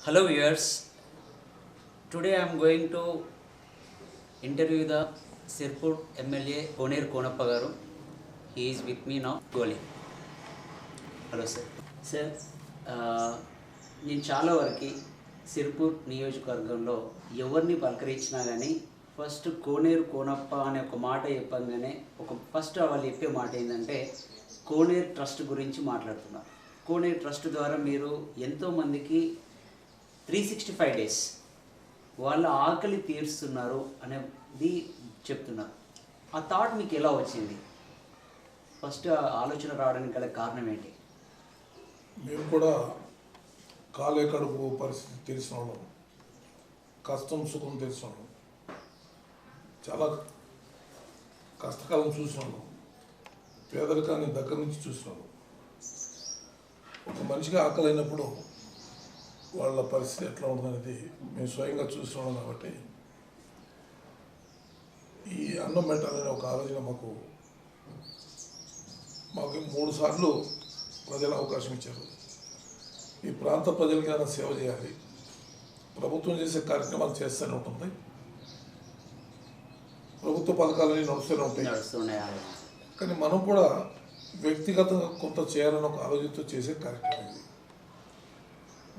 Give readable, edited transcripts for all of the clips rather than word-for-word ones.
Hello viewers, today I am going to interview the Sirpur MLA Koner Konappa garu. He is with me now. Goli. Hello sir. Sir, నేను చాలా వరకు సిర్పూర్ నియోజకవర్గంలో ఎవరిని పలకరించినా కానీ first కోనేరు కోనప్ప అనే ఒక మాట చెప్పగానే ఫస్ట్ వాళ్ళు చెప్పే మాట ఏంటంటే కోనేరు ట్రస్ట్ గురించి మాట్లాడుతున్నారు. కోనేరు ట్రస్ట్ ద్వారా మీరు ఎంతోమందికి 365 డేస్ వాళ్ళ ఆకలి తీరుస్తున్నారు అనేది చెప్తున్నారు. ఆ థాట్ మీకు ఎలా వచ్చింది? ఫస్ట్ ఆలోచన రావడానికి గల కారణం ఏంటి? మేము కూడా కాలే కడుపు పరిస్థితి తెలిసిన వాళ్ళం, కష్టం సుఖం తెలిసిన వాళ్ళం, చాలా కష్టకాలం చూసిన వాళ్ళం, పేదరికాన్ని దగ్గర నుంచి చూసిన వాళ్ళం. ఒక మనిషికి ఆకలి అయినప్పుడు వాళ్ళ పరిస్థితి ఎట్లా ఉందనేది మేము స్వయంగా చూస్తున్నాం. కాబట్టి ఈ అన్నం పెట్టాలనే ఒక ఆలోచన మాకు 3 సార్లు ప్రజలు అవకాశం ఇచ్చారు. ఈ ప్రాంత ప్రజలకి ఏమైనా సేవ చేయాలి, ప్రభుత్వం చేసే కార్యక్రమాలు చేస్తూనే ఉంటుంది, ప్రభుత్వ పథకాలన్నీ నడుస్తూనే ఉంటాయి. కానీ మనం కూడా వ్యక్తిగతంగా కొంత చేయాలని ఒక ఆలోచనతో చేసే కార్యక్రమం ఇది.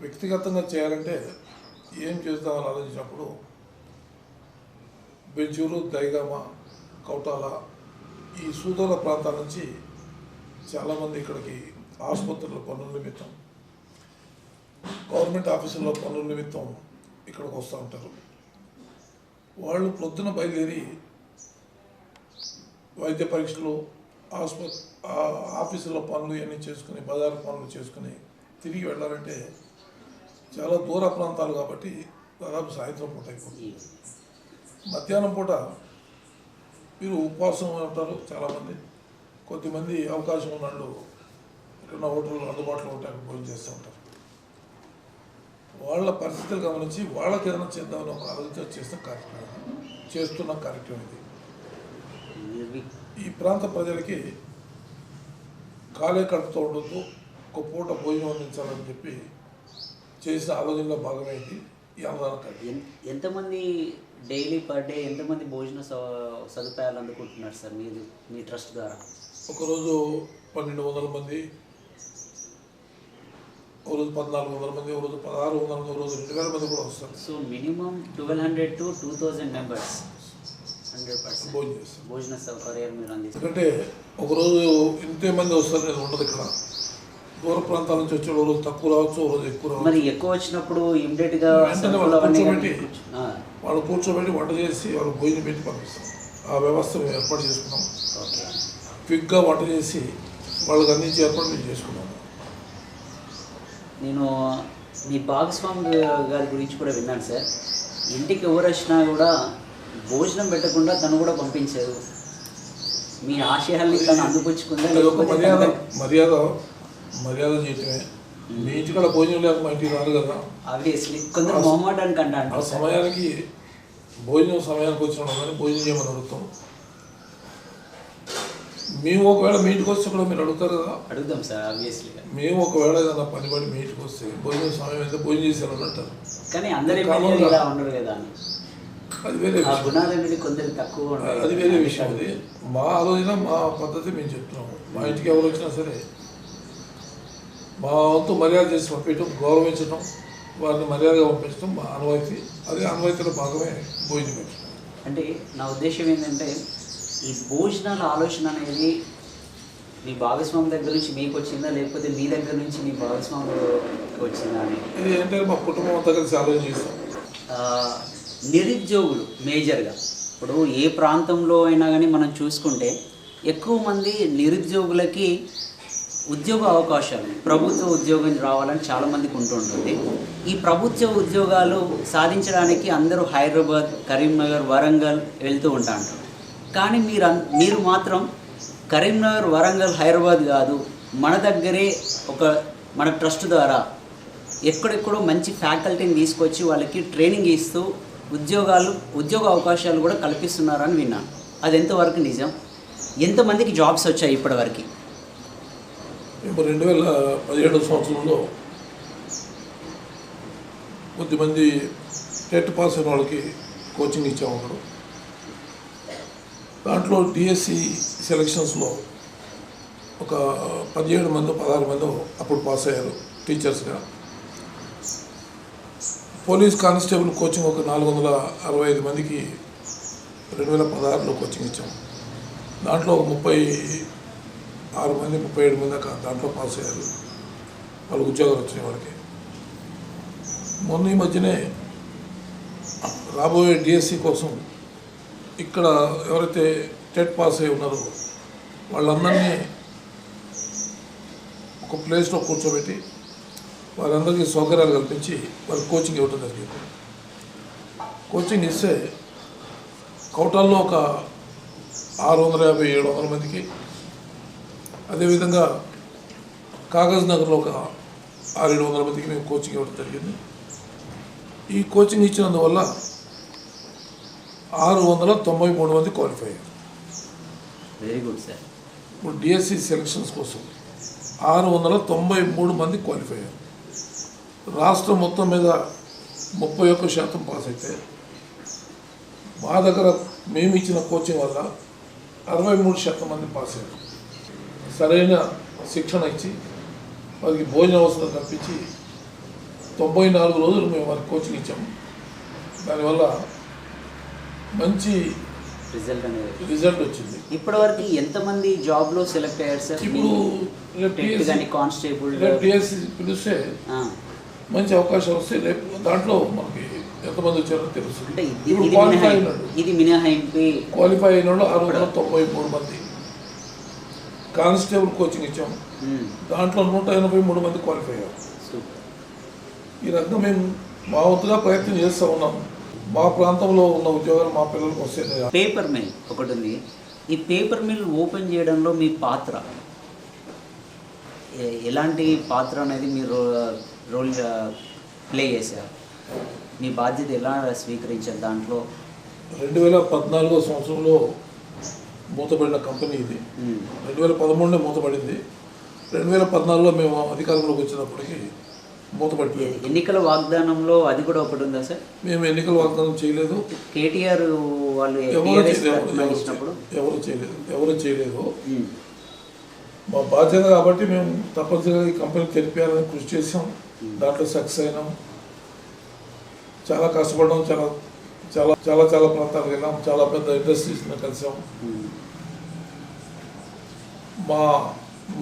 వ్యక్తిగతంగా చేయాలంటే ఏం చేద్దామని ఆలోచించినప్పుడు బెంచూరు, దైగామ, కౌటాల ఈ సూదూర ప్రాంతాల నుంచి చాలామంది ఇక్కడికి ఆసుపత్రుల పనుల నిమిత్తం, గవర్నమెంట్ ఆఫీసుల్లో పనుల నిమిత్తం ఇక్కడికి వస్తూ ఉంటారు. వాళ్ళు పొద్దున బయలుదేరి వైద్య పరీక్షలు, ఆఫీసులో పనులు ఇవన్నీ చేసుకుని, బజారు పనులు చేసుకుని తిరిగి వెళ్ళాలంటే చాలా దూర ప్రాంతాలు కాబట్టి దాదాపు సాయంత్రం పూట అయిపోతుంది. మధ్యాహ్నం పూట మీరు ఉపవాసం ఉంటారు చాలామంది, కొద్దిమంది అవకాశం ఉన్నాళ్ళు ఇక్కడ హోటళ్ళు అందుబాటులో ఉంటే అక్కడ భోజనం చేస్తూ ఉంటారు. వాళ్ళ పరిస్థితులు గమనించి వాళ్ళకి ఏదైనా చేద్దామని ఒక ఆలోచన చేస్తున్న కార్యక్రమం ఇది. ఈ ప్రాంత ప్రజలకి కాలే కడుపుతో ఉండొద్దు, ఒక పూట భోజనం అందించాలని చెప్పి చేసిన ఆలోచనలో భాగమైంది ఈ అన్నదాన కార్యక్రమం. ఎంతమంది డైలీ పర్ డే ఎంతమంది భోజన సదుపాయాలు అందుకుంటున్నారు సార్ మీ ట్రస్ట్ ద్వారా? ఒకరోజు 1200 మంది, ఒక రోజు 1400 మంది, ఒక రోజు 1600 మంది, ఒక రోజు 2000 మంది కూడా వస్తారు. సో మినిమం 1200 to 2000 మెంబర్స్ 100% భోజనం చేస్తారు. భోజన సౌకర్యాలు మీరు అందిస్తారు. ఎందుకంటే ఒకరోజు ఇంతే మంది వస్తారు నేను ఉండదు. ఇక్కడ దూర ప్రాంతాల నుంచి వచ్చే రోజు తక్కువ రావచ్చు, ఒక రోజు ఎక్కువ రావచ్చు. మరి ఎక్కువ వచ్చినప్పుడు ఇమ్మీడియట్గా వాళ్ళు కూర్చోబెట్టి వంట చేసి వాళ్ళు భోజనం పెట్టి పంపిస్తాం. ఆ వ్యవస్థ మేము ఏర్పాటు చేసుకున్నాం. క్విక్గా వంట చేసి వాళ్ళకి అందించే ఏర్పాటు మేము చేసుకున్నాం. నేను మీ భాగస్వామి గారి గురించి కూడా విన్నాను సార్. ఇంటికి ఎవరు వచ్చినా కూడా భోజనం పెట్టకుండా తను కూడా పంపించారు. మీ ఆశయాల్ని తను అందుపుచ్చుకుందా? ఒక మర్యాద చేయటమే. మీ ఇంటికాడ భోజనం లేక మా ఇంటికి రాదు కదా. ఆబ్వియస్లీ కొందరు మొహమాటానికి అంటారు. ఆ సమయానికి భోజనం సమయానికి వచ్చిన కానీ భోజనం చేయమని అడుగుతాం. మేము ఒకవేళ మీ ఇంటికి వస్తే కూడా మీరు అడుగుతారు కదా. అడుగుతాం సార్ ఆబ్వియస్లీ. మేము ఒకవేళ ఏదైనా పని మీ ఇంటికి వస్తే భోజనం సమయం అయితే భోజనం చేసేయాలని అంటారు. కానీ అందరి ఇలా ఉండరు కదా. అది వేరే కొందరు తక్కువ, అది వేరే విషయం. అది మా ఆలోచన, మా పద్ధతి మేము చెప్తున్నాము. మా ఇంటికి ఎవరు వచ్చినా సరే మా వంతు మర్యాద చేసి పంపించడం, గౌరవించడం, వారిని మర్యాదగా పంపించడం మా అనువైతి. అదే అనువైతిలో భాగమే భోజనం పెట్టడం. అంటే నా ఉద్దేశం ఏంటంటే ఈ భోజనాల ఆలోచన అనేది మీ భాగస్వామి దగ్గర నుంచి మీకు వచ్చిందా, లేకపోతే మీ దగ్గర నుంచి మీ భాగస్వామికి వచ్చిందా అని? ఇది ఏంటంటే మా కుటుంబం అంతా కలిసి ఆలోచన చేస్తాం. నిరుద్యోగులు మేజర్గా ఇప్పుడు ఏ ప్రాంతంలో అయినా కానీ మనం చూసుకుంటే ఎక్కువ మంది నిరుద్యోగులకి ఉద్యోగ అవకాశాలు, ప్రభుత్వ ఉద్యోగం రావాలని చాలామందికి ఉంటుంటుంది. ఈ ప్రభుత్వ ఉద్యోగాలు సాధించడానికి అందరూ హైదరాబాద్, కరీంనగర్, వరంగల్ వెళ్తూ ఉంటారు. కానీ మీరు మాత్రం కరీంనగర్, వరంగల్, హైదరాబాద్ కాదు, మన దగ్గరే మన ట్రస్ట్ ద్వారా ఎక్కడెక్కడో మంచి ఫ్యాకల్టీని తీసుకొచ్చి వాళ్ళకి ట్రైనింగ్ ఇస్తూ ఉద్యోగ అవకాశాలు కూడా కల్పిస్తున్నారని విన్నాను. అది ఎంతవరకు నిజం? ఎంతమందికి జాబ్స్ వచ్చాయి ఇప్పటివరకు? మేము 2017 సంవత్సరంలో కొద్దిమంది టెట్ పాస్ అయిన వాళ్ళకి కోచింగ్ ఇచ్చామన్నాడు. దాంట్లో డిఎస్సి సెలక్షన్స్లో ఒక 17 మంది 16 మంది అప్పుడు పాస్ అయ్యారు టీచర్స్గా. పోలీస్ కానిస్టేబుల్ కోచింగ్ ఒక 465 మందికి 2016లో కోచింగ్ ఇచ్చాము. దాంట్లో 36 మంది 37 మంది దాకా దాంట్లో పాస్ అయ్యారు. వాళ్ళకి ఉద్యోగాలు వచ్చినాయి. వాళ్ళకి మొన్న ఈ మధ్యనే రాబోయే డిఎస్సి కోసం ఇక్కడ ఎవరైతే టెట్ పాస్ అయి ఉన్నారో వాళ్ళందరినీ ఒక ప్లేస్లో కూర్చోబెట్టి వారందరికీ సౌకర్యాలు కల్పించి వారికి కోచింగ్ ఇవ్వడం జరిగింది. కోచింగ్ ఇస్తే కౌటాల్లో ఒక 650-700 మందికి, అదేవిధంగా కాగజ్ నగర్లో ఒక 600-700 మందికి మేము కోచింగ్ ఇవ్వడం జరిగింది. ఈ కోచింగ్ ఇచ్చినందువల్ల 693 మంది క్వాలిఫై అయ్యారు. Very good sir. ఇప్పుడు డిఎస్సి సెలక్షన్స్ కోసం 693 మంది క్వాలిఫై అయ్యారు. రాష్ట్రం మొత్తం మీద 31% పాస్ అయితే మా దగ్గర మేము ఇచ్చిన కోచింగ్ వల్ల 63% మంది పాస్ అయ్యారు. సరైన శిక్షణ ఇచ్చి వారికి భోజన అవసరం కల్పించి 94 రోజులు మేము వారికి కోచింగ్ ఇచ్చాము. దానివల్ల మంచి రిజల్ట్ వచ్చింది. ఇప్పటివరకు ఎంతమంది జాబ్లో సెలెక్ట్ అయ్యారు సార్? ఇప్పుడు కానిస్టేబుల్ డిఎస్సి పిలిస్తే మంచి అవకాశాలు వస్తాయి. రేపు దాంట్లో మనకి ఎంతమంది వచ్చారో తెలుస్తుంది. అంటే ఇప్పుడు క్వాలిఫై అయినాడు, ఇది మినహాయింపు. క్వాలిఫై అయిన వాళ్ళు 693 మంది. కానిస్టేబుల్ కోచింగ్ ఇచ్చాము, దాంట్లో 183 మంది క్వాలిఫై అయ్యారు. ఈ రకంగా మేము మా వంతుగా ప్రయత్నం చేస్తూ ఉన్నాము. మా ప్రాంతంలో ఉన్న ఉద్యోగాలు మా పిల్లలకు వస్తాయి. పేపర్ మిల్ ఒకటి ఉంది. ఈ పేపర్ మిల్ ఓపెన్ చేయడంలో మీ పాత్ర ఎలాంటి పాత్ర అనేది మీరు రోల్ ప్లే చేశారు? మీ బాధ్యత ఎలా స్వీకరించారు? దాంట్లో 2014 సంవత్సరంలో మూతపడిన కంపెనీ ఇది. 2013 మూతపడింది. 2014లో మేము అధికారంలోకి వచ్చినప్పటికీ మూతపడిపోయింది. ఎన్నికల వాగ్దానంలో అది కూడా ఒకటి ఉందా సార్? మేము ఎన్నికల వాగ్దానం చేయలేదు. కేటీఆర్ వాళ్ళు ఎవరు చేయలేదు. మా బాధ్యత కాబట్టి మేము తప్పనిసరిగా ఈ కంపెనీ తెలిపేయాలని కృషి చేసాం. దాంట్లో సక్సెస్ అయినాం. చాలా కష్టపడ్డాం. చాలా చాలా చాలా చాలా ప్రాంతాలకు వెళ్ళాం. చాలా పెద్ద ఇండస్ట్రీస్ని కలిసాం. మా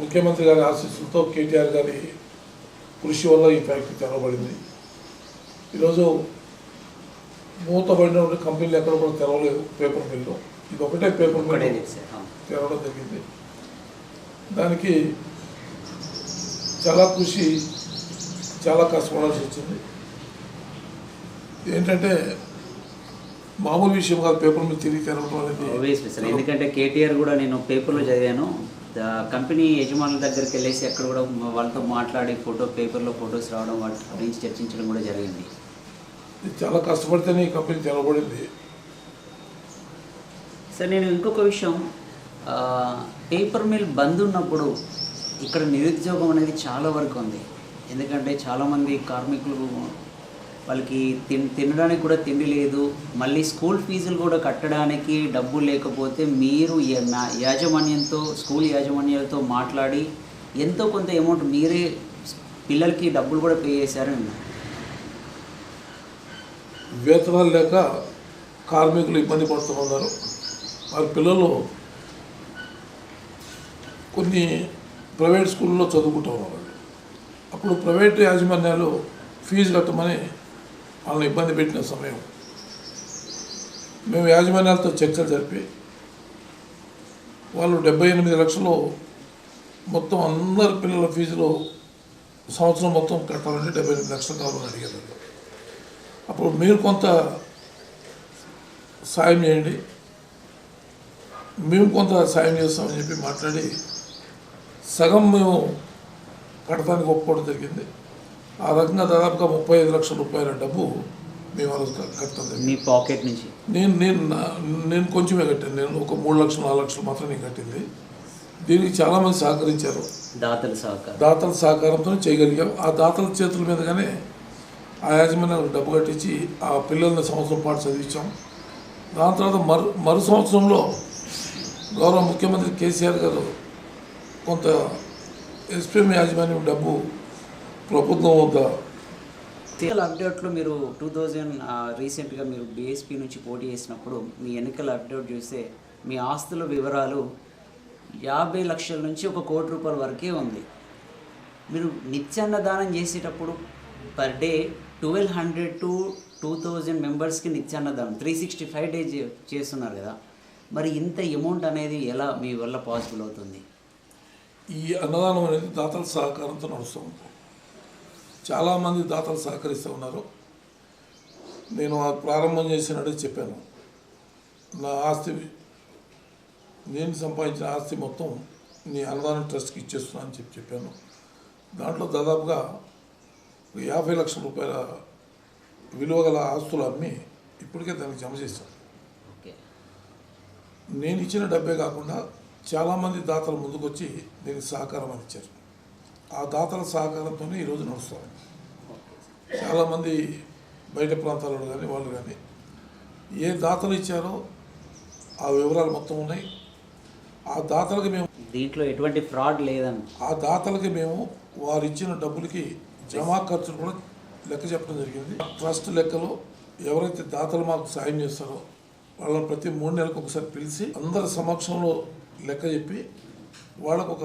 ముఖ్యమంత్రి గారి ఆశీస్సులతో కేటీఆర్ గారి కృషి వల్ల ఈ ఫ్యాక్టరీ తెరవబడింది. ఈరోజు మూతబడినటువంటి కంపెనీలు ఎక్కడ కూడా తెరవలేదు. పేపర్ మిల్లు ఇది ఒకటే పేపర్ మిల్ తెరవడం జరిగింది. దానికి చాలా కృషి, చాలా కష్టపడాల్సి వచ్చింది. ఏంటంటే మామూలు విషయం కాదు పేపర్ మిల్ తిరిగి తెరవడం అనేది. ఎందుకంటే కేటీఆర్ కూడా నేను పేపర్లో చదివాను, కంపెనీ యజమానుల దగ్గరికి వెళ్ళేసి అక్కడ కూడా వాళ్ళతో మాట్లాడి పేపర్లో ఫొటోస్ రావడం, వాటి గురించి చర్చించడం కూడా జరిగింది. చాలా కష్టపడితేనే ఈ కంపెనీ తెరవబడింది. సార్ నేను ఇంకొక విషయం, పేపర్ మిల్ బంద్ ఉన్నప్పుడు ఇక్కడ నిరుద్యోగం అనేది చాలా వరకు ఉంది. ఎందుకంటే చాలామంది కార్మికులు వాళ్ళకి తినడానికి కూడా తిండి లేదు, మళ్ళీ స్కూల్ ఫీజులు కూడా కట్టడానికి డబ్బులు లేకపోతే మీరు యాజమాన్యంతో స్కూల్ యాజమాన్యాలతో మాట్లాడి ఎంతో కొంత అమౌంట్ మీరే పిల్లలకి డబ్బులు కూడా పే చేశారని. వేతనాలు లేక కార్మికులు ఇబ్బంది పడుతూ ఉన్నారు. వారి పిల్లలు కొన్ని ప్రైవేట్ స్కూల్లో చదువుకుంటూ ఉన్నారు. అప్పుడు ప్రైవేట్ యాజమాన్యాలు ఫీజు కట్టమని వాళ్ళని ఇబ్బంది పెట్టిన సమయం మేము యాజమాన్యాలతో చర్చలు జరిపి వాళ్ళు 78 లక్షలు మొత్తం అందరి పిల్లల ఫీజులు సంవత్సరం మొత్తం కట్టాలంటే 78 లక్షలు కావాలని అడిగారు. అప్పుడు మీరు కొంత సాయం చేయండి, మేము కొంత సాయం చేస్తామని చెప్పి మాట్లాడి సగం మేము కట్టడానికి ఒప్పుకోవడం జరిగింది. ఆ రకంగా దాదాపుగా 35 లక్షల రూపాయల డబ్బు మేము కట్టడం జరిగింది. మీ పాకెట్ నుంచి నేను కొంచెమే కట్టాను. నేను ఒక 3 లక్షలు 4 లక్షలు మాత్రం నేను కట్టింది. దీనికి చాలామంది సహకరించారు. దాతల సహకారంతో చేయగలిగాం. ఆ దాతల చేతుల మీదగానే ఆ యాజమాన్యాలకు డబ్బు కట్టించి ఆ పిల్లల్ని సంవత్సరం పాటు చదివించాం. దాని తర్వాత మరు సంవత్సరంలో గౌరవ ముఖ్యమంత్రి కేసీఆర్ గారు కొంత ఎస్పీఎం యాజమాన్యం డబ్బు ప్రభుత్వం వద్ద ఎన్నికల అప్డేట్లో మీరు 2000 రీసెంట్గా మీరు బీఎస్పీ నుంచి పోటీ చేసినప్పుడు మీ ఎన్నికల అప్డేట్ చూస్తే మీ ఆస్తుల వివరాలు 50 లక్షల నుంచి 1 కోటి రూపాయల వరకే ఉంది. మీరు నిత్యాన్నదానం చేసేటప్పుడు పర్ డే 1200 to 2000 మెంబర్స్కి నిత్యాన్నదానం 365 డేస్ చేస్తున్నారు కదా, మరి ఇంత అమౌంట్ అనేది ఎలా మీ వల్ల పాసిబుల్ అవుతుంది? ఈ అన్నదానం అనేది దాతల సహకారంతో నడుస్తుంది. చాలామంది దాతలు సహకరిస్తూ ఉన్నారు. నేను ఆ ప్రారంభం చేసినట్టు చెప్పాను, నా ఆస్తి నేను సంపాదించిన ఆస్తి మొత్తం నీ అన్నదానం ట్రస్ట్కి ఇచ్చేస్తున్నా అని చెప్పాను. దాంట్లో దాదాపుగా 50 లక్షల రూపాయల విలువ గల ఆస్తులు అమ్మి ఇప్పటికే దానికి జమ చేశాను. నేను ఇచ్చిన డబ్బే కాకుండా చాలామంది దాతలు ముందుకొచ్చి దీనికి సహకారం ఇచ్చారు. ఆ దాతల సహకారంతోనే ఈరోజు నడుస్తాం. చాలామంది బయట ప్రాంతాలలో కానీ వాళ్ళు కానీ ఏ దాతలు ఇచ్చారో ఆ వివరాలు మొత్తం ఉన్నాయి. ఆ దాతలకి మేము దీంట్లో ఎటువంటి ఫ్రాడ్ లేదని ఆ దాతలకి మేము వారు ఇచ్చిన డబ్బులకి జమా ఖర్చులు కూడా లెక్క చెప్పడం జరిగింది. ట్రస్ట్ లెక్కలో ఎవరైతే దాతలు మాకు సాయం చేస్తారో వాళ్ళని ప్రతి 3 నెలలకు ఒకసారి పిలిచి అందరి సమక్షంలో లెక్క చెప్పి వాళ్ళకు ఒక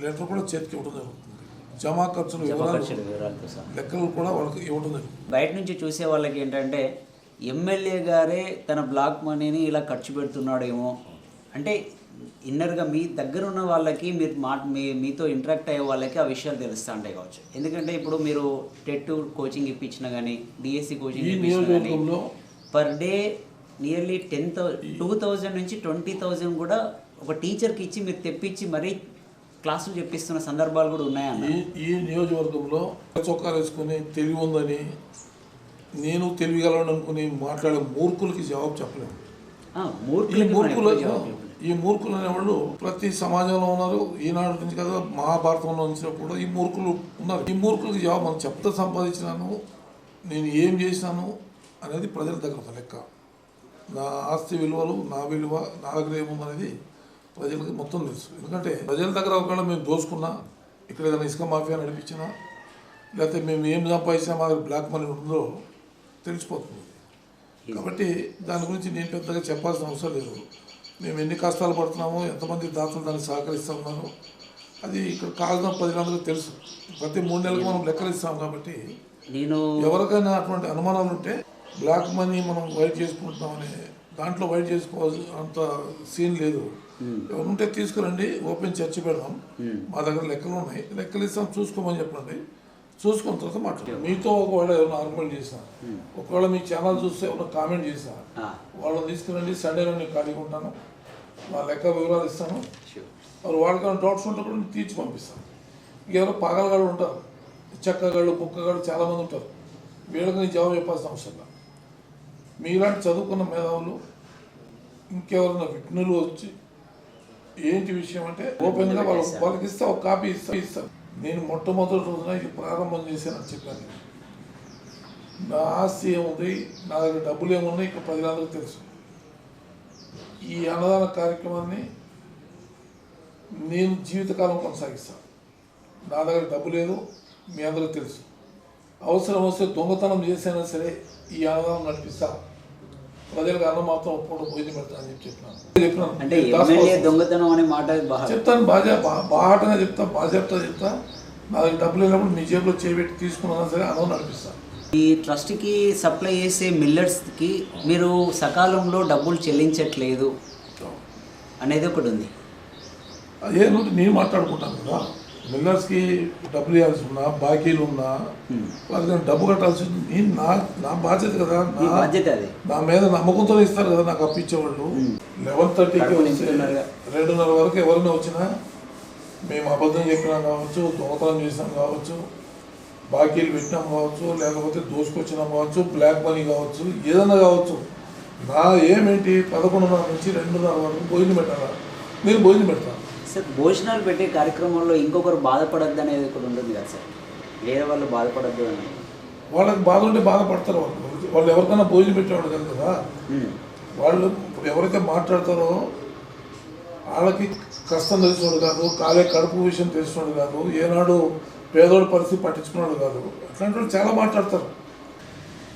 లెటర్ కూడా చేతికి ఇవ్వడం జరుగుతుంది. జమా ఖర్చులు వివరాలతో లెక్కలు కూడా వాళ్ళకి ఇవ్వడం జరుగుతుంది. బయట నుంచి చూసే వాళ్ళకి ఏంటంటే ఎమ్మెల్యే గారే తన బ్లాక్ మనీని ఇలా ఖర్చు పెడుతున్నాడేమో అంటే ఇన్నర్గా మీ దగ్గర ఉన్న వాళ్ళకి మీరు మీతో ఇంటరాక్ట్ అయ్యే వాళ్ళకి ఆ విషయాలు తెలుస్తూ ఉంటాయి కావచ్చు. ఎందుకంటే ఇప్పుడు మీరు టెట్ కోచింగ్ ఇప్పించినా కానీ డిఎస్సి కోచింగ్ ఇప్పించినా కానీ పర్ డే నియర్లీ 2000 నుంచి 20,000 కూడా ఒక టీచర్కి ఇచ్చి మీరు తెప్పించి మరీ క్లాసులు చెప్పిస్తున్న సందర్భాలు కూడా ఉన్నాయన్న. ఈ నియోజకవర్గంలో చొక్కాలు వేసుకుని తెలివి ఉందని నేను తెలివిగలను అనుకుని మాట్లాడే మూర్ఖులకి జవాబు చెప్పలేము. ఈ మూర్ఖులు అనేవాళ్ళు ప్రతి సమాజంలో ఉన్నారు. ఈనాడు నుంచి కదా మహాభారతంలో నుంచి కూడా ఈ మూర్ఖులు ఉన్నారు. ఈ మూర్ఖులకి జవాబు మనం చెప్తా సంపాదించినాను, నేను ఏం చేసినాను అనేది ప్రజల దగ్గర ఒక లెక్క. నా ఆస్తి విలువలు, నా విలువ, నా దగ్గర ఏముందనేది ప్రజలకి మొత్తం తెలుసు. ఎందుకంటే ప్రజల దగ్గర ఒకవేళ మేము దోసుకున్నా, ఇక్కడ ఏదైనా ఇసుక మాఫియా నడిపించినా, లేకపోతే మేము ఏం సంపాదించినా మా దగ్గర బ్లాక్ మనీ ఉందో తెలిసిపోతుంది. కాబట్టి దాని గురించి నేను పెద్దగా చెప్పాల్సిన అవసరం లేదు. మేము ఎన్ని కష్టాలు పడుతున్నామో, ఎంతమంది దాతలు దానికి సహకరిస్తూ ఉన్నారో అది ఇక్కడ కాగితం ప్రజలందరికీ తెలుసు. ప్రతి 3 నెలలకు మనం లెక్కలు ఇస్తాం. కాబట్టి ఎవరికైనా అటువంటి అనుమానాలు ఉంటే బ్లాక్ మనీ మనం వైట్ చేసుకుంటున్నామనే దాంట్లో వైట్ చేసుకోవాల్సిన అంత సీన్ లేదు. ఎవరుంటే తీసుకురండి, ఓపెన్ చర్చ పెడదాం. మా దగ్గర లెక్కలు ఉన్నాయి, లెక్కలు ఇస్తాం, చూసుకోమని చెప్పండి. చూసుకున్న తర్వాత మాట్లాడు. మీతో ఒకవేళ ఎవరైనా ఆర్గ్యుమెంట్ చేసినా, ఒకవేళ మీ ఛానల్ చూస్తే ఎవరైనా కామెంట్ చేసినా వాళ్ళని తీసుకురండి. సండే నేను ఖాళీగా ఉంటాను, మా లెక్క వివరాలు ఇస్తాను. మరి వాళ్ళకైనా డౌట్స్ ఉంటే కూడా తీర్చి పంపిస్తాను. ఇంకెవరో పాగలగాళ్ళు ఉంటారు, చెక్కగాళ్ళు, బుక్కగాళ్ళు చాలామంది ఉంటారు. వీళ్ళకి నేను జవాబు చెప్పాల్సిన అవసరం లేదు. మీలాంటి చదువుకున్న మేధావులు ఇంకెవరైనా విఘ్నులు వచ్చి ఏంటి విషయం అంటే ఓపెన్గా వాళ్ళకి ఇస్తే ఒక కాపీ ఇస్తాను. నేను మొట్టమొదటి రోజున ఇది ప్రారంభం చేశానని చెప్పాను. నా ఆస్తి ఏముంది, నా దగ్గర డబ్బులు ఏమున్నాయి ఇక్కడ ప్రజలందరికీ తెలుసు. ఈ అన్నదాన కార్యక్రమాన్ని నేను జీవితకాలం కొనసాగిస్తాను. నా దగ్గర డబ్బు లేదు, మీ అందరికీ తెలుసు. అవసరం వస్తే దొంగతనం చేసైనా సరే ఈ అన్నదానం నడిపిస్తా, ప్రజలకు అన్నం మాత్రం ఒప్పుడు భోజనం పెడతానని చెప్పినాను. చెప్తాను, బాగా చెప్తా, చెప్తా. నా దగ్గర డబ్బులు లేనప్పుడు మీ జేబులో చేయబెట్టి తీసుకున్నా సరే అన్నం నడిపిస్తాను. ఈ ట్రస్ట్కి సప్లై చేసే మిల్లర్స్కి మీరు సకాలంలో డబ్బులు చెల్లించట్లేదు అనేది ఒకటి ఉంది. అదే నేను మాట్లాడుకుంటాను కదా, మిల్లర్స్కి డబ్బులు ఇవ్వాల్సి ఉన్నా, బాకీలు ఉన్నా, వాళ్ళకి డబ్బు కట్టాల్సి ఉంది. నా బాధ్యత కదా, నా మీద నమ్మకంతో ఇస్తారు కదా నాకు అప్పించేవాళ్ళు. 11:30కి వస్తే 2:30 వరకు ఎవరైనా వచ్చినా మేము అబద్ధం చెప్పినాం కావచ్చు, దొంగతనం చేసినాం కావచ్చు, బాకీలు పెట్టినాం కావచ్చు, లేకపోతే దోసుకొచ్చినాం కావచ్చు, బ్లాక్ మనీ కావచ్చు, ఏదన్నా కావచ్చు. నా ఏమేంటి 11:30 నుంచి 2:30 వరకు భోజనం పెట్టాలా, నేను భోజనం పెడతాను. సార్ భోజనాలు పెట్టే కార్యక్రమంలో ఇంకొకరు బాధపడద్దు అనేది కూడా ఉంటుంది కదా సార్, వేరే వాళ్ళు బాధపడద్దు అని. వాళ్ళకి బాధ ఉంటే బాధపడతారు. వాళ్ళు ఎవరికైనా భోజనం పెట్టేవాడు కాదు కదా. వాళ్ళు ఇప్పుడు ఎవరైతే మాట్లాడతారో వాళ్ళకి కష్టం తెలిసినోడు కాదు, కాలే కడుపు విషయం తెలిసినోడు కాదు, ఏనాడు పేదోడి పరిస్థితి పట్టించుకున్నాడు కాదు. అట్లాంటి వాళ్ళు చాలా మాట్లాడతారు.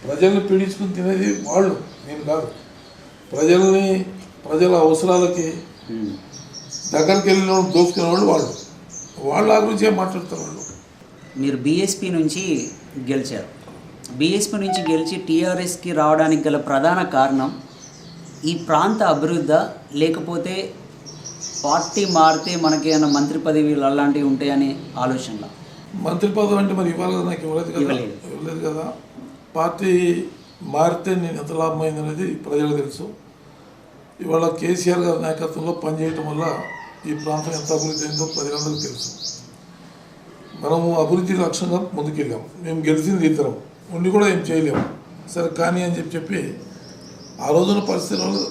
ప్రజల్ని పీడించుకుని తినేది వాళ్ళు, నేను కాదు. ప్రజల అవసరాలకి దగ్గరికి వెళ్ళిన వాళ్ళు దోచుకునే వాళ్ళు వాళ్ళ గురించే మాట్లాడతారు వాళ్ళు. మీరు బీఎస్పీ నుంచి గెలిచారు. బీఎస్పీ నుంచి గెలిచి టీఆర్ఎస్కి రావడానికి గల ప్రధాన కారణం ఈ ప్రాంత అభివృద్ధి, లేకపోతే పార్టీ మారితే మనకి ఏమైనా మంత్రి పదవిలు అలాంటివి ఉంటాయనే ఆలోచనలో? మంత్రి పదవి అంటే మరి ఇవ్వాలి కదా, నాకు ఇవ్వలేదు కదా. పార్టీ మారితే నేను ఎంత లాభం అయింది అనేది ప్రజలకు తెలుసు. ఇవాళ కేసీఆర్ గారి నాయకత్వంలో పనిచేయటం వల్ల ఈ ప్రాంతం ఎంత అభివృద్ధి అయిందో ప్రజలందరికీ తెలుసు. మనము అభివృద్ధి లక్ష్యంగా ముందుకెళ్ళాం. మేము గెలిచింది ఇద్దరం ఉండి కూడా ఏం చేయలేము. సరే కానీ అని చెప్పి ఆ రోజున పరిస్థితుల్లో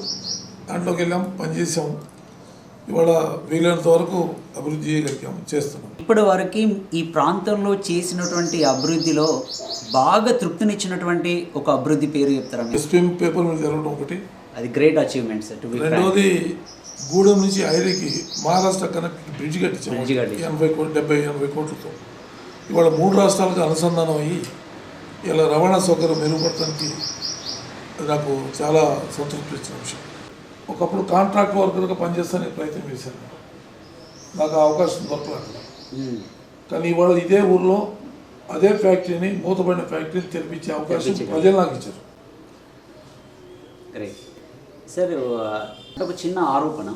దాంట్లోకి వెళ్ళాం, పనిచేసాం. ఇవాళ వీలైనంత వరకు అభివృద్ధి చేస్తున్నాం. ఇప్పటి వరకు ఈ ప్రాంతంలో చేసినటువంటి అభివృద్ధిలో బాగా తృప్తినిచ్చినటువంటి ఒక అభివృద్ధి పేరు చెప్తారా? ఎస్పీఎం పేపర్ మీద జరగడం ఒకటి, అది గ్రేట్ అచీవ్మెంట్ సార్. రెండోది గూడెం నుంచి ఐరేకి మహారాష్ట్ర కనెక్ట్ బ్రిడ్జ్ కట్టించాము 70-80 కోట్లతో. ఇవాళ 3 రాష్ట్రాలకు అనుసంధానం అయ్యి ఇలా రవాణా సౌకర్యం మెరుగుపడటానికి నాకు చాలా సంతృప్తి ఇచ్చిన విషయం. ఒకప్పుడు కాంట్రాక్ట్ వర్కర్గా పనిచేస్తానికి ప్రయత్నం చేశాను, నాకు ఆ అవకాశం దొరకలేదు. కానీ ఇవాళ ఇదే ఊర్లో అదే ఫ్యాక్టరీని, మూతపడిన ఫ్యాక్టరీని తెరిపించే అవకాశం ప్రజలు నాకు ఇచ్చారు. సార్, ఒక చిన్న ఆరోపణ,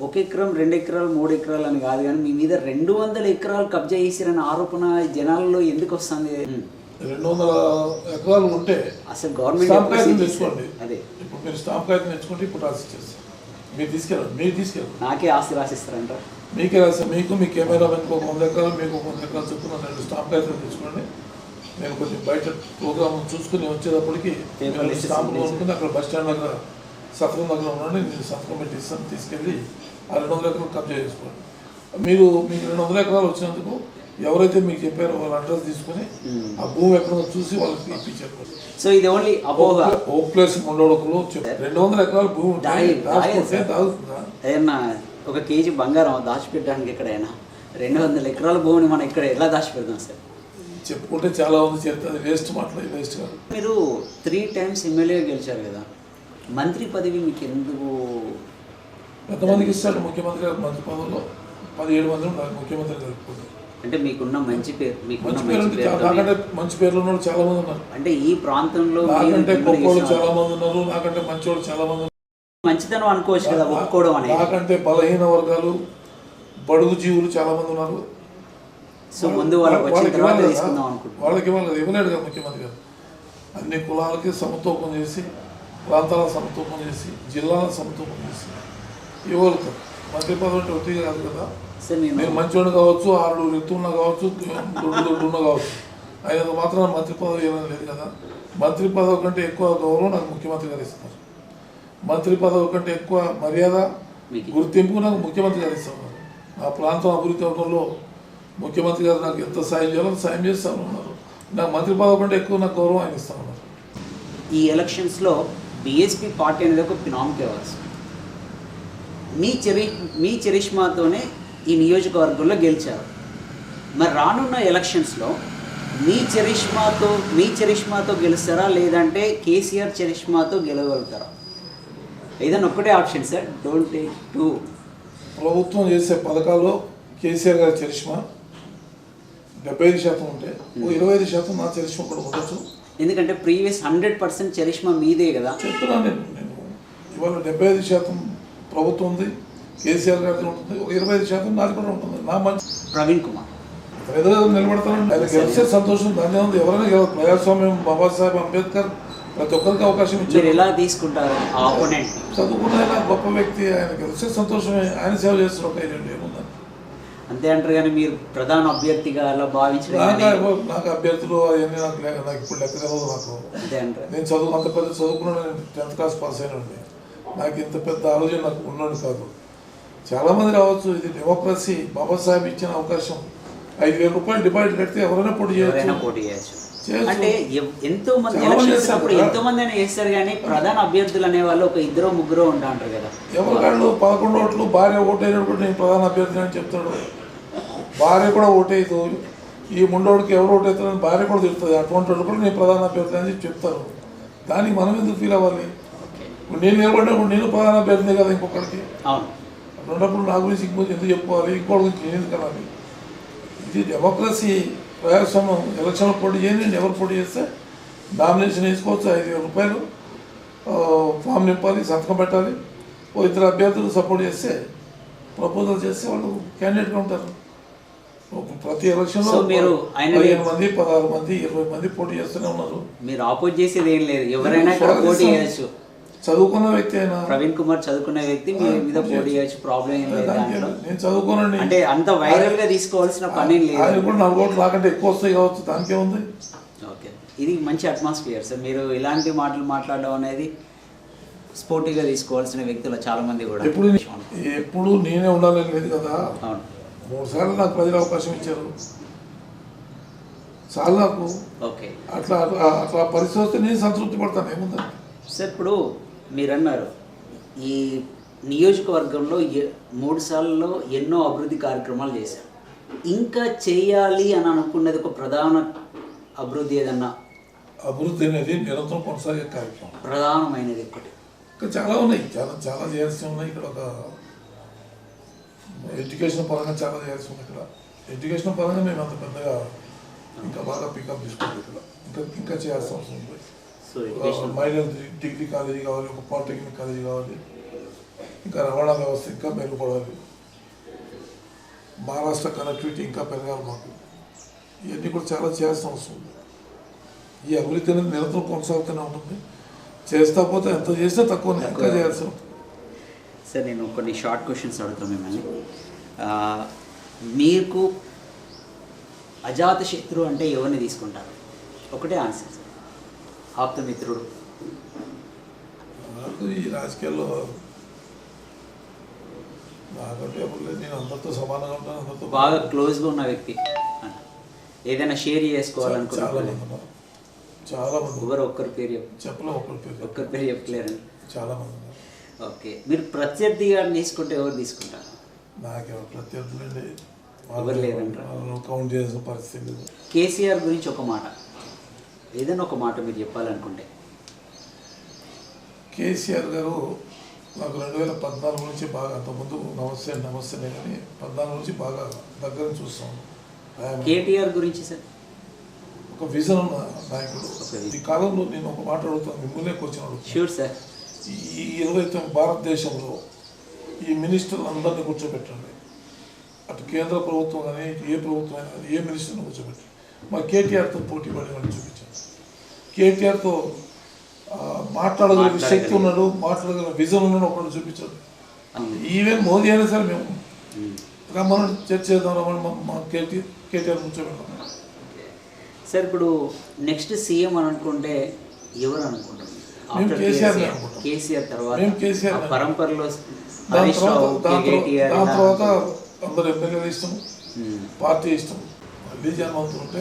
1 ఎకరం 2 ఎకరాలు 3 ఎకరాలు అని కాదు కానీ మీ మీద 200 ఎకరాలు కబ్జా చేసిరనే ఆరోపణ జనాల్లో ఎందుకు వస్తుంది? 200 ఎకరాలు ఉంటే అసలు గవర్నమెంట్ తెచ్చుకోండి. అదే ఇప్పుడు మీరు స్టాంప్ కాగితం తెచ్చుకుంటే ఇప్పుడు రాసి ఇచ్చేస్తారు. మీరు తీసుకెళ్ళండి. నాకే ఆస్తి రాసిస్తారంట. మీకే రాసి మీ కెమెరా వెనుక 100 ఎకరాలు, మీకు 100 ఎకరాలు చొప్పున 2 స్టాంప్ కాగితం తెచ్చుకోండి. నేను కొంచెం బయట ప్రోగ్రామ్ చూసుకుని వచ్చేటప్పటికి స్టాంపులు కొనుక్కుని అక్కడ బస్ స్టాండ్ దగ్గర సత్రం దగ్గర ఉండండి, నేను సత్రం పెట్టి ఇస్తాను. తీసుకెళ్ళి ఆ 200 ఎకరాలు కబ్జా చేసుకోండి. మీకు 200 ఎకరాలు వచ్చినందుకు ఎవరైతే మీకు చెప్పారో వాళ్ళ అడ్రస్ తీసుకుని ఆ భూమి ఎక్కడో చూసి వాళ్ళకి ఇప్పించారు. సో ఇది ఓన్లీ అపోహ. ఓ ప్లేస్ ముండోడకులు 200 ఎకరాల భూమి ఏమన్నా 1 కేజీ బంగారం దాచిపెట్టడానికి ఎక్కడైనా 200 ఎకరాల భూమిని మనం ఇక్కడ ఎలా దాచిపెడతాం సార్? చెప్పుకుంటే చాలా ఉంది, చెప్తుంది వేస్ట్ మాట్లాడి వేస్ట్ కాదు. మీరు 3 టైమ్స్ ఎమ్మెల్యే గెలిచారు కదా, మంత్రి పదవి మీకు ఎందుకు? ఎంతమందికి ఇస్తాడు ముఖ్యమంత్రి గారు? మంత్రి పదవిలో 17 మంది ఉన్నారు ముఖ్యమంత్రి కలుపుకుంటారు. అంటే మీకున్న మంచి పేరు, నాకంటే మంచి పేర్లు ఉన్న చాలా మంది ఉన్నారు. అంటే ఈ ప్రాంతంలో నాకంటే గొప్పవాళ్ళు చాలా మంది ఉన్నారు, నాకంటే మంచివాళ్ళు చాలా మంది ఉన్నారు. మంచితనం అనుకోవచ్చు కదా ఒప్పుకోవడం అనేది. నాకంటే బలహీన వర్గాలు, బడుగు జీవులు చాలా మంది ఉన్నారు. సో ముందు వాళ్ళకి ఇవ్వాలి ఇవ్వలేడు కదా ముఖ్యమంత్రి గారు. అన్ని కులాలకి సమతూకం చేసి, ప్రాంతాలకు సమతూకం చేసి, జిల్లాలకు సమతూకం చేసి ఇవ్వగలుగుతారు. మంత్రి పదవి అంటే ఒత్తిడి కాదు కదా. నేను మంచివాడు కావచ్చు, 6 ఎత్తున్నా కావచ్చు, దొడ్డున్నా కావచ్చు, అయినంత మాత్రం మంత్రి పదవి ఏమైనా లేదు కదా. మంత్రి పదవి కంటే ఎక్కువ గౌరవం నాకు ముఖ్యమంత్రి గారు ఇస్తున్నారు. మంత్రి పదవి కంటే ఎక్కువ మర్యాద, గుర్తింపు నాకు ముఖ్యమంత్రి గారు ఇస్తున్నారు. నా ప్రాంతం అభివృద్ధి అవడంలో ముఖ్యమంత్రి గారు నాకు ఎంత సాయం చేయాలో సాయం చేస్తూ ఉన్నారు. నాకు మంత్రి పదవి కంటే ఎక్కువ నాకు గౌరవం ఆయన ఇస్తూ ఉన్నారు. ఈ ఎలక్షన్స్లో బీఎస్పీ పార్టీ అనేది ఒక పినామిక్ అవార్డ్స్. మీ చరిష్మాతోనే ఈ నియోజకవర్గంలో గెలిచారు. మరి రానున్న ఎలక్షన్స్లో మీ చరిష్మాతో గెలుస్తారా, లేదంటే కేసీఆర్ చరిష్మాతో గెలవగలుగుతారా? ఏదైనా ఒక్కటే ఆప్షన్ సార్, డోంట్ టేక్ 2. ప్రభుత్వం చేసే పథకాల్లో కేసీఆర్ గారి చరిష్మా 75% ఉంటే 25% నా చరిష్మా కూడా ఉండొచ్చు. ఎందుకంటే ప్రీవియస్ 100% చరిష్మా మీదే కదా. చెప్తున్నాను నేను ఇవాళ 75% ప్రభుత్వం ఉంది, కేసీఆర్ గారి ఉంటుంది, 25% నాది కూడా ఉంటుంది. నా మంచి ప్రవీణ్ కుమార్ ఏదో నిలబడతానండి. ఆయన గెలిచే సంతోషం దాన్ని ఉంది. ఎవరైనా గెలవదు. ప్రజాస్వామ్యం బాబాసాహెబ్ అంబేద్కర్ ప్రతి ఒక్కరికి అవకాశం ఇచ్చారు. ఎలా తీసుకుంటారు? చదువుకున్న గొప్ప వ్యక్తి, ఆయన గెలిచే సంతోషమే. ఆయన సేవ చేస్తున్న ఒక ఏజెంట్ ఏముందని అంతే అంటారు. కానీ మీరు ప్రధాన అభ్యర్థిగా అలా భావించడం? నాకు అభ్యర్థులు అవన్నీ నాకు ఇప్పుడు లెక్క తెలియదు. నాకు అంతే అంటారు. నేను అంత పెద్ద చదువుకున్నాను, నేను 10th క్లాస్ పాస్ అయినండి. నాకు ఇంత పెద్ద ఆలోచన నాకు ఉన్నాడు కాదు. చాలామంది రావచ్చు. ఇది డెమోక్రసీ. బాబాసాహెబ్ ఇచ్చిన అవకాశం. 5,000 రూపాయలు డిపాజిట్ కడితే ఎవరైనా పోటీ చేయొచ్చు. అంటే ఎంతో మంది చాలా మంది ఎలక్షన్ చేస్తారు వచ్చినప్పుడు కదా. ఎంతో మంది అయినా చేస్తారు కానీ ప్రధాన అభ్యర్థులు అనే వాళ్ళు ఒక ఇద్దరు ముగ్గురు ఉంటా అంటారు కదా. ఎవరికాళ్ళు 11 ఓట్లు భార్య ఓటైనప్పుడు నేను ప్రధాన అభ్యర్థి అని చెప్తాడు. భార్య కూడా ఓటేయదు. ఈ ముండోడికి ఎవరు ఓటేస్తారని భార్య కూడా తిడుతుంది. అటువంటి వాళ్ళు కూడా నేను ప్రధాన అభ్యర్థి అని చెప్తారు. దానికి మనం ఎందుకు ఫీల్ అవ్వాలి? ఇప్పుడు నేను నిలబడినప్పుడు నేను ప్రధాన అభ్యర్థినే కదా ఇంకొకరికి. అవును, అటువంటిప్పుడు నా గురించి ఇంకొకటి ఎందుకు చెప్పుకోవాలి, ఇంకోటి గురించి నేను ఎందుకు అనాలి? ఇది డెమోక్రసీ ప్రజాస్వామ్యం. ఎలక్షన్లో పోటీ చేయండి, ఎవరు పోటీ చేస్తే నామినేషన్ వేసుకోవచ్చు. 5,000 రూపాయలు ఫామ్ నింపాలి, సంతకం పెట్టాలి. ఓ ఇద్దరు అభ్యర్థులు సపోర్ట్ చేస్తే, ప్రపోజల్ చేస్తే వాళ్ళు క్యాండిడేట్గా ఉంటారు. ప్రతి ఎలక్షన్లో సో మీరు 15 మంది 16 మంది 20 మంది పోటీ చేస్తూనే ఉన్నారు. మీరు ఆపోజ్ చేసేది ఏం లేదు, ఎవరైనా ఇక్కడ పోటీ చేయొచ్చు. చదువుకున్న వ్యక్తి అయినా ప్రవీణ్ కుమార్ చదువుకునే వ్యక్తి మీ మీద పోటీ చేయొచ్చు, ప్రాబ్లం ఏం లేదు దాంట్లో. నేను చదువుకోనండి. అంటే అంత వైరల్ గా తీసుకోవాల్సిన పని ఏం లేదు. ఆయన కూడా 4 ఓట్లు నాకంటే ఎక్కువ వస్తాయి కావచ్చు, దానికే ఉంది. ఓకే, ఇది మంచి అట్మాస్ఫియర్ సార్. మీరు ఇలాంటి మాటలు మాట్లాడడం అనేది స్పోర్టివ్గా తీసుకోవాల్సిన వ్యక్తులు చాలా మంది కూడా. ఎప్పుడు నేనే ఉండాలని లేదు కదా. అవును, 3 సార్లు నాకు ప్రజలు అవకాశం ఇచ్చారు. చాలు నాకు. ఓకే, అట్లా అట్లా పరిస్థితి వస్తే నేను సంతృప్తి పడతాను. ఏముందండి సార్, ఇప్పుడు మీరు అన్నారు ఈ నియోజకవర్గంలో 3 సార్లలో ఎన్నో అభివృద్ధి కార్యక్రమాలు చేశారు. ఇంకా చేయాలి అని అనుకున్నది ఒక ప్రధాన అభివృద్ధి ఏదన్నా? అభివృద్ధి అనేది నిరంతరం కొనసాగే కార్యక్రమం. ప్రధానమైనది ఒకటి. ఇంకా చాలా ఉన్నాయి, చాలా చాలా చేయాల్సి ఉన్నాయి. ఇక్కడ ఒక ఎడ్యుకేషన్ పరంగా చాలా చేయాల్సి ఉంది. ఇక్కడ ఎడ్యుకేషన్ పరంగా మేము అంత పెద్దగా ఇంకా బాగా పికప్ తీసుకోవాలి. ఇక్కడ ఇంకా ఇంకా చేయాల్సిన అవసరం ఉంది. So education, minor degree college కావాలి, ఒక పాలిటెక్నిక్ కాలేజీ కావాలి. ఇంకా రవాణా వ్యవస్థ ఇంకా మెరుగుపడాలి. మహారాష్ట్ర కనెక్టివిటీ ఇంకా పెరగాలి మాకు. ఇవన్నీ కూడా చాలా చేయాల్సిన అవసరం ఉంది. ఈ అభివృద్ధి అనేది నిరంతరం కొనసాగుతూనే ఉంటుంది. చేస్తా పోతే ఎంత చేస్తే తక్కువ ఇంకా చేయాల్సి ఉంటుంది. సార్, నేను కొన్ని షార్ట్ క్వశ్చన్స్ అడుగుతాను మిమ్మల్ని. మీకు అజాత శత్రువు అంటే ఎవరిని తీసుకుంటారు? ఒకటే ఆన్సర్ సార్. ఆప్తమిత్రుడు. నాకు ఈ రాజకీయాల్లో నాకంటే ఎవరు లేదు. నేను అందరితో సమానంగా ఉంటాను. అందరితో బాగా క్లోజ్గా ఉన్న వ్యక్తి ఏదైనా షేర్ చాలా చేసుకోవాలనుకుంటున్నారు? మంది ఉన్నారు. చాలా మంది. ఎవరు ఒక్కరి పేరు చెప్పలేం ఒక్కరి పేరు చెప్పలేరండి. చాలా మంది ఉన్నారు. ఓకే, మీరు ప్రత్యర్థిగా తీసుకుంటే ఎవరు తీసుకుంటారు? నాకెవరు ప్రత్యర్థులు అండి, ఎవరు లేదంటారు? కౌంట్ చేసిన పరిస్థితి లేదు. కేసీఆర్ గురించి ఒక మాట, ఏదైనా ఒక మాట మీరు చెప్పాలనుకుంటే. కేసీఆర్ గారు నాకు 2014 నుంచి బాగా, అంతకుముందు నమస్తేనే కానీ 14 నుంచి బాగా దగ్గర చూస్తాను. కేటీఆర్ గురించి సార్? ఒక విజన్ ఉన్న నాయకుడు. ఈ కాలంలో నేను ఒక మాట అడుగుతాను, మిమ్మల్ని క్వశ్చన్ అడుగుతాను. Sure sir. ఈ 29 భారతదేశంలో ఈ మినిస్టర్లు అందరినీ కూర్చోబెట్టండి. అటు కేంద్ర ప్రభుత్వం కానీ ఏ ప్రభుత్వం అయినా కానీ ఏ మినిస్టర్ని కూర్చోబెట్టండి. మా కేటీఆర్తో పోటీ పడేవాడిని చూపించాను. కేటీఆర్తో మాట్లాడగలిగిన శక్తి ఉన్నాడు, మాట్లాడగలిగిన విజన్ ఉన్నాడు ఒకళ్ళు చూపించాడు. ఈవెన్ మోదీ అయినా సరే మేము రమ్మని చర్చ చేద్దాం, రమ్మని మా కేటీఆర్ కూర్చోబెడతాం. సార్, ఇప్పుడు నెక్స్ట్ సీఎం అని అనుకుంటే ఎవరు అనుకుంటాం? మేము కేసీఆర్ కేసీఆర్ తర్వాత మేము కేసీఆర్ పరంపరలో దాని తర్వాత అందరు ఎమ్మెల్యేలు ఇష్టం, పార్టీ ఇష్టం. మళ్ళీ జన్మవుతూ ఉంటే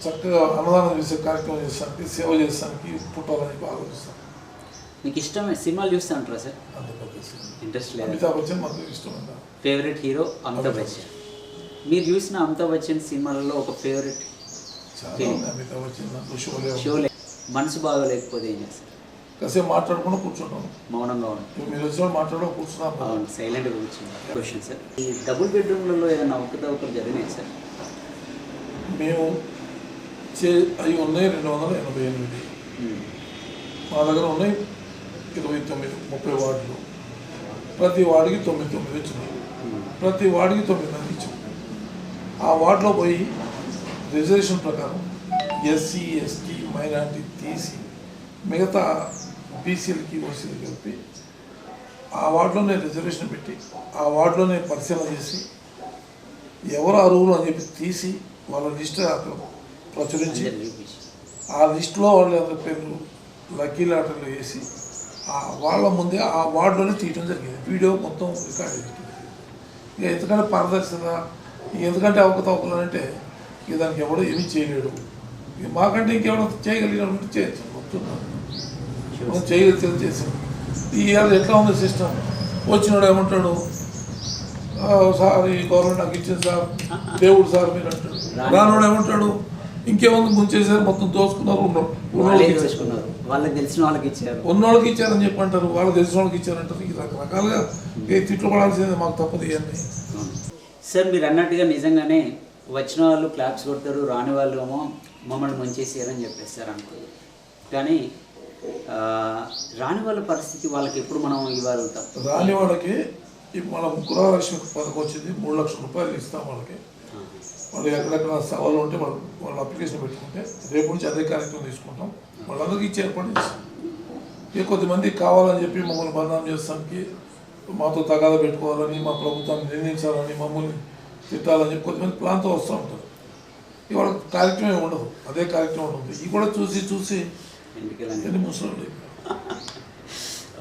చక్కగా అన్నదానం చేసే కార్యక్రమం చేస్తానికి, సేవ చేస్తానికి పుట్టాలని ఆలోచిస్తాను. మీకు ఇష్టమే సినిమాలు చూస్తూ ఉంటారా సార్? అంత పెద్ద ఇంట్రెస్ట్ లేదు. అమితాబ్ బచ్చన్ మాకు ఇష్టం. Favourite hero Amitabh Bachchan. మీరు చూసిన అమితాబ్ బచ్చన్ సినిమాలలో ఒక ఫేవరెట్? చాలా ఉంది. అమితాబ్ బచ్చన్ దాంట్లో షోలే. మనసు బాగోలేకపోతే ఏం చేస్తారు? కాసేపు మాట్లాడకుండా కూర్చుంటాను, మౌనంగా ఉంటాం. మీరు వచ్చిన మాట్లాడడం కూర్చున్నాను. అవును, సైలెంట్గా కూర్చున్నాం. క్వశ్చన్ సార్, ఈ డబుల్ బెడ్రూమ్లలో ఏదైనా అవకతవకలు జరిగినాయి సార్? మేము అవి ఉన్నాయి 288. మా దగ్గర ఉన్నాయి 29-30 వార్డులు. ప్రతి వార్డుకి 9 వచ్చినాయి. ప్రతి వార్డుకి 9 మంది ఇచ్చాం. ఆ వార్డులో పోయి రిజర్వేషన్ ప్రకారం ఎస్సీ, ఎస్టీ, మైనారిటీ తీసి మిగతా బీసీలకి, ఓసీలకి కలిపి ఆ వార్డులోనే రిజర్వేషన్ పెట్టి ఆ వార్డులోనే పరిశీలన చేసి ఎవరు అర్హులు అని చెప్పి తీసి వాళ్ళ లిస్ట్ అక్కడ ప్రచురించి ఆ లిస్టులో వాళ్ళ పేర్లు లక్కీ లాటరీలో వేసి వాళ్ళ ముందే ఆ వార్డులోనే తీయడం జరిగింది. వీడియో మొత్తం రికార్డ్ చేయడం. ఇక ఎందుకంటే పారదర్శకత, ఎందుకంటే అవకతవకలు అంటే ఇక దానికి ఎవడో ఏమీ చేయలేడు. మాకంటే ఇంకేమైనా చేయగలిగిన ఉంటే చేయొచ్చు చెప్తున్నాను. మనం చేయగలిగితే చేసాం. ఈ ఇయర్ ఎట్లా ఉంది సిస్టమ్? వచ్చినాడు ఏమంటాడు, సార్ ఈ గవర్నమెంట్ నాకు ఇచ్చింది సార్, దేవుడు సార్ మీరు అంటాడు. రానోడు ఏమంటాడు, ఇంకేముంది ముంచేసారు, మొత్తం దోసుకున్నారు, వాళ్ళకి తెలిసిన వాళ్ళకి ఇచ్చారు, ఉన్నోళ్ళకి ఇచ్చారని చెప్పి అంటారు, వాళ్ళకి తెలిసిన వాళ్ళకి ఇచ్చారంటారు. ఈ రకరకాలుగా తిట్లు పడాల్సిందే, మాకు తప్పదు ఇవన్నీ. సార్ మీరు అన్నట్టుగా నిజంగానే వచ్చిన వాళ్ళు క్లాప్స్ కొడతారు, రాని వాళ్ళు ఏమో మమ్మల్ని ముంచేసారని చెప్పేస్తారు అనుకోండి. కానీ రాని వాళ్ళ పరిస్థితి వాళ్ళకి ఎప్పుడు మనం ఇవ్వగలుగుతాం? రాని వాళ్ళకి ఇప్పుడు మన గృహలక్ష్మి పథకం వచ్చింది, 3 లక్షల రూపాయలు ఇస్తాం వాళ్ళకి. వాళ్ళు ఎక్కడెక్కడ సవాళ్ళు ఉంటే వాళ్ళు అప్లికేషన్ పెట్టుకుంటే రేపు నుంచి అదే కార్యక్రమం తీసుకుంటాం. వాళ్ళందరికీ ఇచ్చే ఏర్పాటు చేస్తాం. కొద్దిమంది కావాలని చెప్పి మమ్మల్ని బదనాం చేస్తానికి, మాతో తగాదా పెట్టుకోవాలని, మా ప్రభుత్వాన్ని నిందించాలని, మమ్మల్ని తిట్టాలని చెప్పి కొద్దిమంది ప్లాన్తో వస్తూ ఉంటారు. ఇవాళ కార్యక్రమం ఉండదు, అదే కార్యక్రమం ఉంటుంది. ఇది కూడా చూసి ఎన్ని ముసలి.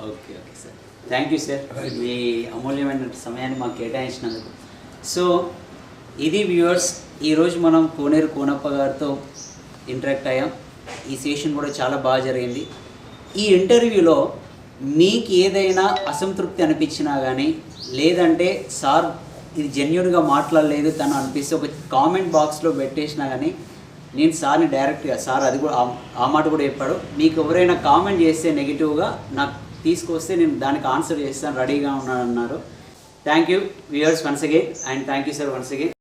Okay okay sir, thank you sir, మీ అమూల్యమైన సమయాన్ని మాకు కేటాయించినందుకు. సో ఇది వ్యూవర్స్, ఈరోజు మనం కోనేరు కోనప్ప గారితో ఇంటరాక్ట్ అయ్యాం. ఈ సెషన్ కూడా చాలా బాగా జరిగింది. ఈ ఇంటర్వ్యూలో మీకు ఏదైనా అసంతృప్తి అనిపించినా కానీ, లేదంటే సార్ ఇది జెన్యున్గా మాట్లాడలేదు తను అనిపిస్తే ఒక కామెంట్ బాక్స్లో పెట్టేసినా కానీ నేను సార్ని డైరెక్ట్గా, సార్ అది కూడా ఆ మాట కూడా చెప్పాడు, మీకు ఎవరైనా కామెంట్ చేస్తే నెగిటివ్గా నాకు తీసుకొస్తే నేను దానికి ఆన్సర్ చేస్తాను, రెడీగా ఉన్నాను అన్నారు. Thank you viewers once again, and thank you sir once again.